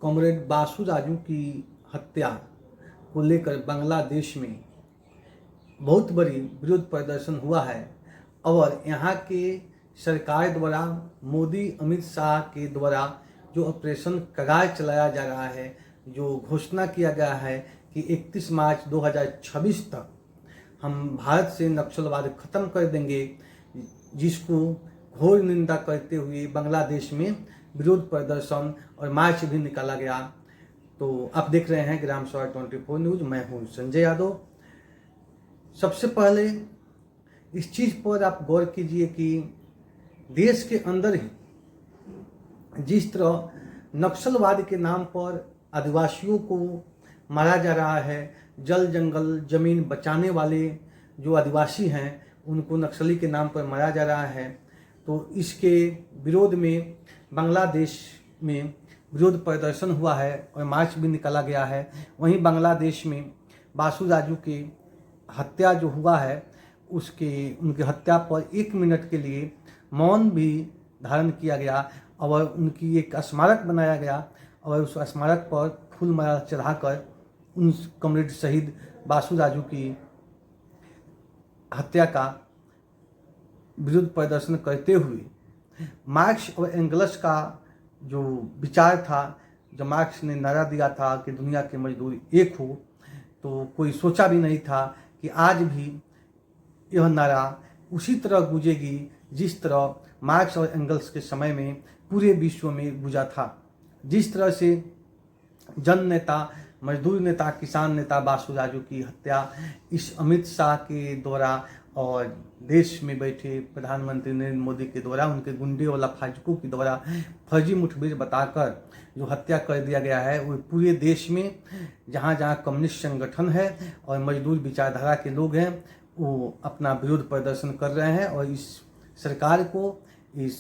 Comrade Basu Raju की हत्या को लेकर बांग्लादेश में बहुत बड़ी विरोध प्रदर्शन हुआ है और यहाँ के सरकार द्वारा मोदी अमित शाह के द्वारा जो ऑपरेशन कगार चलाया जा रहा है, जो घोषणा किया गया है कि 31 मार्च 2026 तक हम भारत से नक्सलवाद खत्म कर देंगे, जिसको घोर निंदा करते हुए बांग्लादेश में विरोध प्रदर्शन और मार्च भी निकाला गया। तो आप देख रहे हैं ग्राम सभा 24 न्यूज। मैं हूं संजय यादव। सबसे पहले इस चीज़ पर आप गौर कीजिए कि देश के अंदर ही जिस तरह नक्सलवाद के नाम पर आदिवासियों को मारा जा रहा है, जल जंगल जमीन बचाने वाले जो आदिवासी हैं उनको नक्सली के नाम पर मारा जा रहा है, तो इसके विरोध में बांग्लादेश में विरोध प्रदर्शन हुआ है और मार्च भी निकाला गया है। वहीं बांग्लादेश में बासु राजू की हत्या जो हुआ है उनकी हत्या पर 1 मिनट के लिए मौन भी धारण किया गया और उनकी एक स्मारक बनाया गया और उस स्मारक पर फूल माला चढ़ाकर उन कॉमरेड शहीद बासु राजू की हत्या का विरोध प्रदर्शन करते हुए मार्क्स और एंगल्स का जो विचार था, जब मार्क्स ने नारा दिया था कि दुनिया के मजदूर एक हो, तो कोई सोचा भी नहीं था कि आज भी यह नारा उसी तरह गूंजेगी जिस तरह मार्क्स और एंगल्स के समय में पूरे विश्व में गूंजा था। जिस तरह से जन नेता, मजदूर नेता, किसान नेता बासु राजू की हत्या इस अमित शाह के द्वारा और देश में बैठे प्रधानमंत्री नरेंद्र मोदी के द्वारा उनके गुंडे और लफाजकों के द्वारा फर्जी मुठभेड़ बताकर जो हत्या कर दिया गया है, वो पूरे देश में जहाँ जहाँ कम्युनिस्ट संगठन है और मजदूर विचारधारा के लोग हैं वो अपना विरोध प्रदर्शन कर रहे हैं और इस सरकार को, इस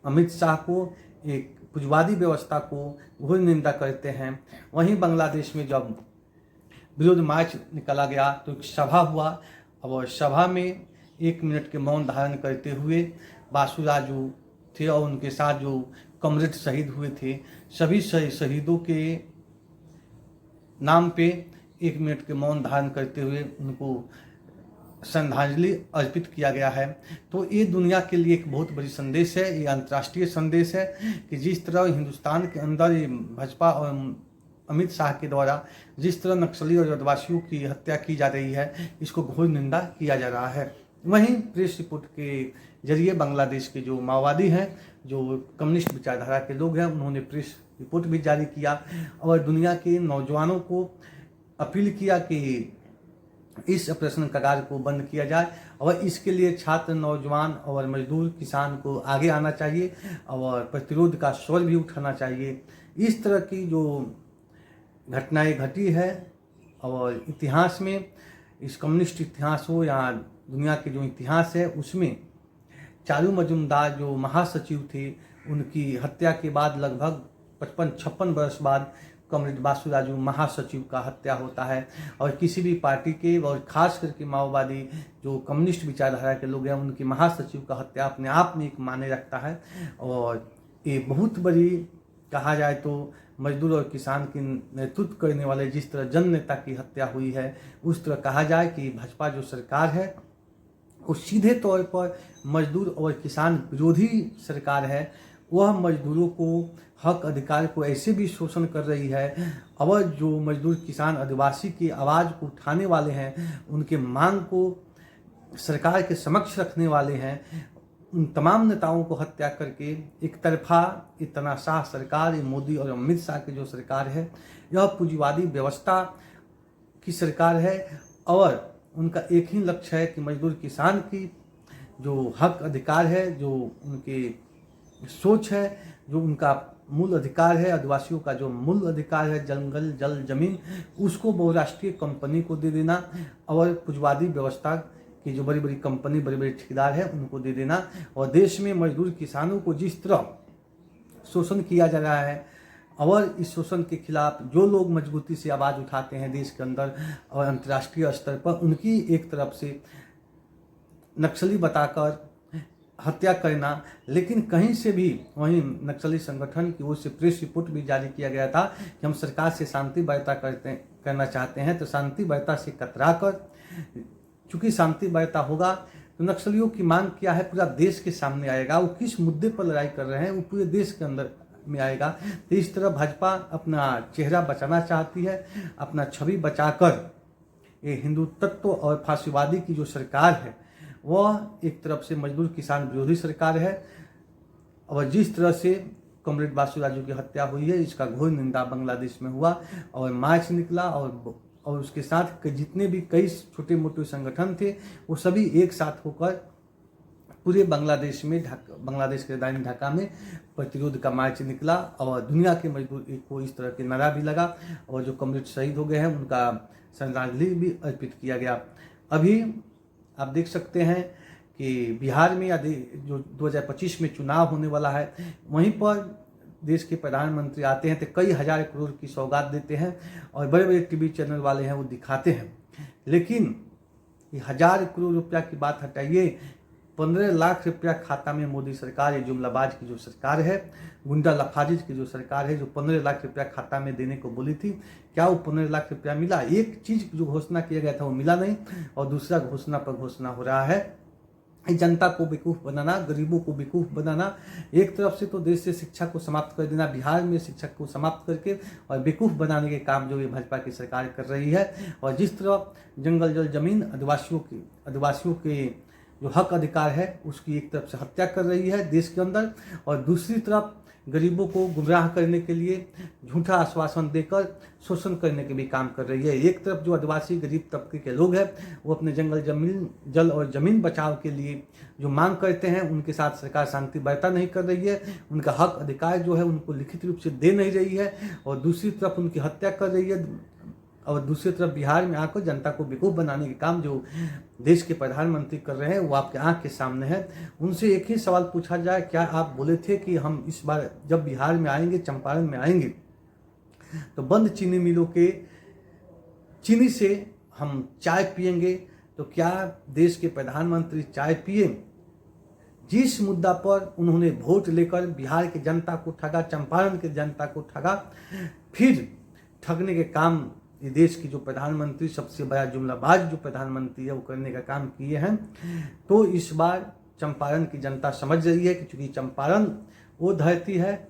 अमित शाह को, एक पुंजवादी व्यवस्था को घोर निंदा करते हैं। वहीं बांग्लादेश में जब विरोध मार्च निकाला गया तो एक सभा हुआ और सभा में 1 मिनट के मौन धारण करते हुए बासु राजू थे और उनके साथ जो कॉमरेड शहीद हुए थे, सभी शहीदों के नाम पे 1 मिनट के मौन धारण करते हुए उनको श्रद्धांजलि अर्पित किया गया है। तो ये दुनिया के लिए एक बहुत बड़ी संदेश है, ये अंतर्राष्ट्रीय संदेश है कि जिस तरह हिंदुस्तान के अंदर ये भाजपा और अमित शाह के द्वारा जिस तरह नक्सली और आदिवासियों की हत्या की जा रही है, इसको घोर निंदा किया जा रहा है। वहीं प्रेस रिपोर्ट के जरिए बांग्लादेश के जो माओवादी हैं, जो कम्युनिस्ट विचारधारा के लोग हैं, उन्होंने प्रेस रिपोर्ट भी जारी किया और दुनिया के नौजवानों को अपील किया कि इस ऑपरेशन कगार को बंद किया जाए और इसके लिए छात्र, नौजवान और मजदूर, किसान को आगे आना चाहिए और प्रतिरोध का स्वर भी उठाना चाहिए। इस तरह की जो घटनाएं घटी है और इतिहास में, इस कम्युनिस्ट इतिहास हो या दुनिया के जो इतिहास है, उसमें चारू मजूमदार जो महासचिव थे, उनकी हत्या के बाद लगभग 55-56 वर्ष बाद कॉमरेड बासु राजू महासचिव का हत्या होता है और किसी भी पार्टी के और खास करके माओवादी जो कम्युनिस्ट विचारधारा के लोग हैं, उनकी महासचिव का हत्या अपने आप में एक मायने रखता है और ये बहुत बड़ी, कहा जाए तो मजदूर और किसान की नेतृत्व करने वाले जिस तरह जन नेता की हत्या हुई है, उस तरह कहा जाए कि भाजपा जो सरकार है वो सीधे तौर पर मजदूर और किसान विरोधी सरकार है। वह मजदूरों को हक अधिकार को ऐसे भी शोषण कर रही है और जो मजदूर, किसान, आदिवासी की आवाज़ को उठाने वाले हैं, उनके मांग को सरकार के समक्ष रखने वाले हैं, उन तमाम नेताओं को हत्या करके एक तरफा ये तानाशाह सरकार, ये मोदी और अमित शाह की जो सरकार है, यह पूंजीवादी व्यवस्था की सरकार है और उनका एक ही लक्ष्य है कि मजदूर, किसान की जो हक अधिकार है, जो उनके सोच है, जो उनका मूल अधिकार है, आदिवासियों का जो मूल अधिकार है, जंगल, जल, जमीन, उसको बहुराष्ट्रीय कंपनी को दे देना और पूंजीवादी व्यवस्था की जो बड़ी बड़ी कंपनी, बड़े बड़े ठेकेदार हैं, उनको दे देना। और देश में मजदूर, किसानों को जिस तरह शोषण किया जा रहा है और इस शोषण के खिलाफ जो लोग मजबूती से आवाज़ उठाते हैं देश के अंदर और अंतर्राष्ट्रीय स्तर पर, उनकी एक तरफ से नक्सली बताकर हत्या करना, लेकिन कहीं से भी वहीं नक्सली संगठन की ओर से प्रेस रिपोर्ट भी जारी किया गया था कि हम सरकार से शांति वार्ता करना चाहते हैं, तो शांति वार्ता से कतरा कर, चूंकि शांति वार्ता होगा तो नक्सलियों की मांग क्या है पूरा देश के सामने आएगा, वो किस मुद्दे पर लड़ाई कर रहे हैं वो पूरे देश के अंदर में आएगा। तो इस तरह भाजपा अपना चेहरा बचाना चाहती है, अपना छवि बचाकर ये हिंदुत्व और फांसीवादी की जो सरकार है वह एक तरफ से मजदूर किसान विरोधी सरकार है, और जिस तरह से कॉमरेड बासु राजू की हत्या हुई है इसका घोर निंदा बांग्लादेश में हुआ और मार्च निकला, और उसके साथ जितने भी कई छोटे मोटे संगठन थे वो सभी एक साथ होकर पूरे बांग्लादेश में बांग्लादेश की राजधानी ढाका में प्रतिरोध का मार्च निकला, और दुनिया के मजदूर को इस तरह के नारा भी लगा, और जो कॉमरेड शहीद हो गए हैं उनका श्रद्धांजलि भी अर्पित किया गया। अभी आप देख सकते हैं कि बिहार में जो 2025 में चुनाव होने वाला है वहीं पर देश के प्रधानमंत्री आते हैं तो कई हजार करोड़ की सौगात देते हैं, और बड़े बड़े टीवी चैनल वाले हैं वो दिखाते हैं, लेकिन ये 1000 करोड़ रुपया की बात हटाइए, 15 लाख रुपया खाता में मोदी सरकार, ये जुमलाबाज की जो सरकार है, गुंडा लफाजिज की जो सरकार है, जो 15 लाख रुपया खाता में देने को बोली थी, क्या वो 15 लाख रुपया मिला? एक चीज जो घोषणा किया गया था वो मिला नहीं, और दूसरा घोषणा पर घोषणा हो रहा है। जनता को बेवकूफ़ बनाना, गरीबों को बेवकूफ़ बनाना, एक तरफ से तो देश से शिक्षा को समाप्त कर देना, बिहार में शिक्षा को समाप्त करके और बेवकूफ़ बनाने के काम जो ये भाजपा की सरकार कर रही है, और जिस तरह जंगल जल जमीन आदिवासियों के जो हक अधिकार है उसकी एक तरफ से हत्या कर रही है देश के अंदर, और दूसरी तरफ गरीबों को गुमराह करने के लिए झूठा आश्वासन देकर शोषण करने के भी काम कर रही है। एक तरफ जो आदिवासी गरीब तबके के लोग हैं वो अपने जल और जमीन बचाव के लिए जो मांग करते हैं उनके साथ सरकार शांति वार्ता नहीं कर रही है, उनका हक अधिकार जो है उनको लिखित रूप से दे नहीं रही है, और दूसरी तरफ उनकी हत्या कर रही है, और दूसरी तरफ बिहार में आकर जनता को बेवकूफ़ बनाने के काम जो देश के प्रधानमंत्री कर रहे हैं वो आपके आंख के सामने है। उनसे एक ही सवाल पूछा जाए, क्या आप बोले थे कि हम इस बार जब बिहार में आएंगे, चंपारण में आएंगे तो बंद चीनी मिलों के चीनी से हम चाय पिएंगे? तो क्या देश के प्रधानमंत्री चाय पिए? जिस मुद्दा पर उन्होंने वोट लेकर बिहार की जनता को ठगा, चंपारण की जनता को ठगा, फिर ठगने के काम ये देश की जो प्रधानमंत्री, सबसे बड़ा जुमलाबाज जो प्रधानमंत्री है वो करने का काम किए हैं। तो इस बार चंपारण की जनता समझ रही है कि चूंकि चंपारण वो धरती है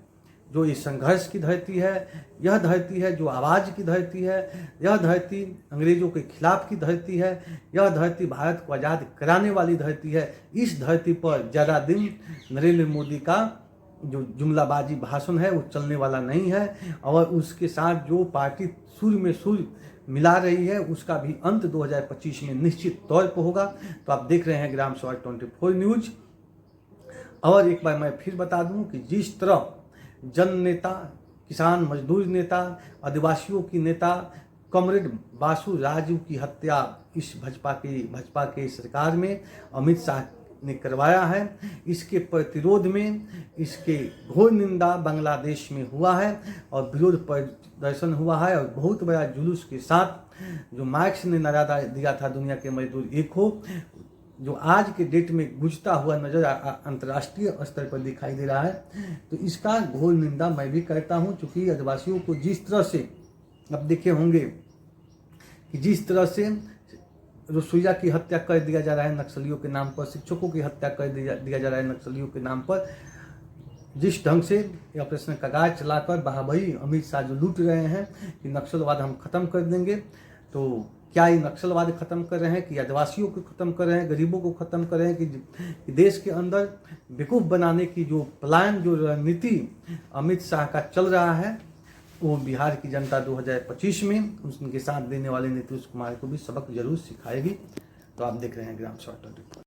जो इस संघर्ष की धरती है, यह धरती है जो आवाज़ की धरती है, यह धरती अंग्रेजों के खिलाफ की धरती है, यह धरती भारत को आज़ाद कराने वाली धरती है। इस धरती पर ज़्यादा दिन नरेंद्र मोदी का जो जुमलाबाजी भाषण है वो चलने वाला नहीं है, और उसके साथ जो पार्टी सुर में सुर मिला रही है उसका भी अंत 2025 में निश्चित तौर पर होगा। तो आप देख रहे हैं ग्राम सभा 24 न्यूज। और एक बार मैं फिर बता दूं कि जिस तरह जन नेता, किसान मजदूर नेता, आदिवासियों की नेता कॉमरेड बासु राजू की हत्या इस भाजपा के सरकार में अमित शाह ने करवाया है, इसके प्रतिरोध में इसके घोर निंदा बांग्लादेश में हुआ है और विरोध प्रदर्शन हुआ है, और बहुत बड़ा जुलूस के साथ जो मार्क्स ने नारा दिया था दुनिया के मजदूर एक हो, जो आज के डेट में गुजता हुआ नजर अंतर्राष्ट्रीय स्तर पर दिखाई दे रहा है। तो इसका घोर निंदा मैं भी करता हूं, क्योंकि आदिवासियों को जिस तरह से अब देखे होंगे कि जिस तरह से रसोईया की हत्या कर दिया जा रहा है नक्सलियों के नाम पर, शिक्षकों की हत्या कर दिया जा रहा है नक्सलियों के नाम पर, जिस ढंग से ऑपरेशन कगार चलाकर बाहुबली अमित शाह जो लूट रहे हैं कि नक्सलवाद हम खत्म कर देंगे, तो क्या ये नक्सलवाद खत्म कर रहे हैं कि आदिवासियों को खत्म कर रहे हैं, गरीबों को खत्म कर रहे हैं, कि देश के अंदर बेवकूफ़ बनाने की जो प्लान, जो रणनीति अमित शाह का चल रहा है वो बिहार की जनता 2025 में उनके साथ देने वाले नीतीश कुमार को भी सबक जरूर सिखाएगी। तो आप देख रहे हैं ग्राम सभा 24।